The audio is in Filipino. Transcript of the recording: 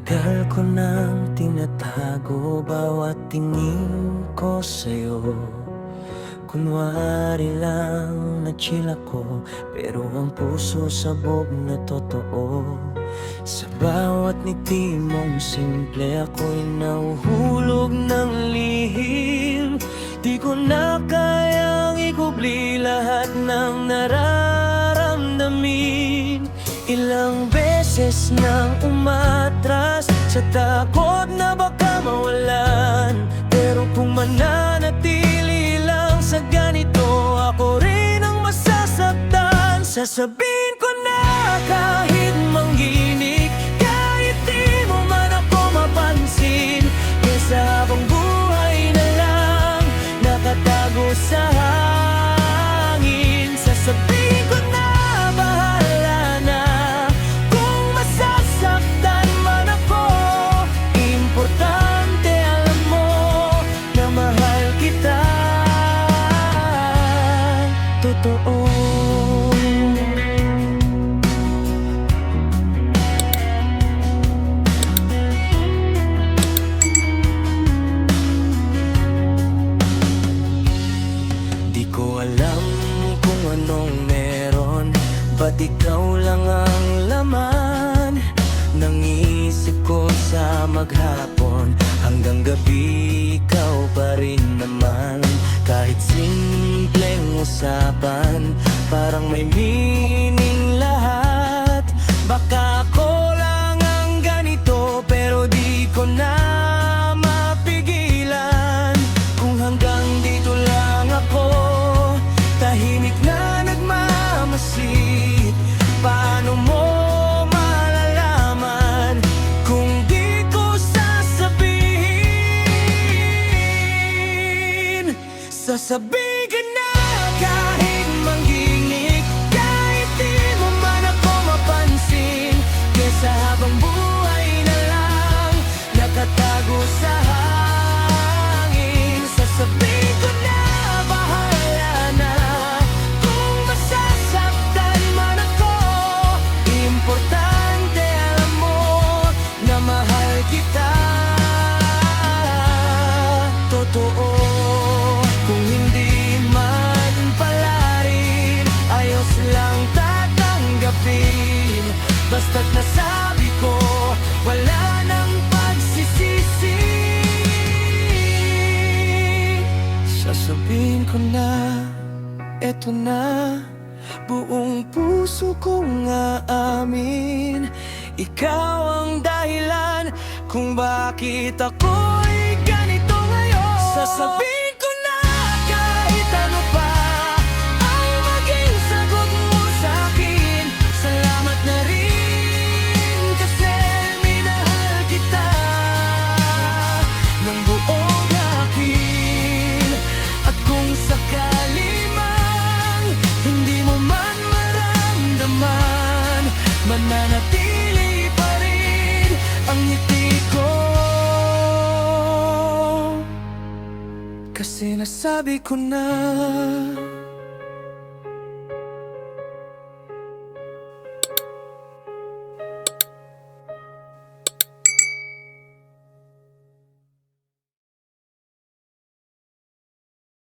Tagal ko nang tinatago bawat tingin ko sa'yo. Kunwari lang na chill ako, pero ang puso sabog na totoo. Sa bawat ngiti mong simple, ako'y nahuhulog ng lihim. Di ko na kayang ikubli lahat ng nararamdamin. Ilang beses nang umatras sa takot na baka mawalan, pero kung mananatili lang sa ganito, ako rin ang masasaktan. Sasabihin ko na kahit mangginig, kahit di mo man ako mapansin, kesa habang buhay na lang nakatago sa hangin. Sasabihin ko na bahala na kung masasaktan man ako. Importante alam mo na mahal kita. Totoo. Di ko alam kung anong meron, ba't ikaw lang ang laman ng isip ko sa maghapon. Hanggang gabi ikaw pa rin naman. Kahit simpleng usapan, parang may meaning lahat. Baka ako lang ang ganito, pero di ko na mapigilan. Kung hanggang dito lang ako, tahimik na nagmamasid, paano mo malalaman kung di ko sasabihin? Sasabihin ka na kahit mangginig, kahit di mo man ako mapansin, kesa habang buhay na lang nakatago sa hangin. Sasabihin ko na bahala na kung masasaktan man ako. Importante alam mo na mahal kita. Totoo. Kung hindi man pala rin, ayos lang tatanggapin. Basta't nasabi ko, wala nang pagsisisi. Sasabihin ko na, eto na, buong puso kong aamin. Ikaw ang dahilan kung bakit ako'y ganito ngayon. Sasabihin ko na kahit ano pa ang maging sagot mo sa'kin. Salamat na rin kasi minahal kita ng buong akin. At kung sakali mang hindi mo man maramdaman, mananatili pa rin ang ngiti ko. Kasi nasabi ko na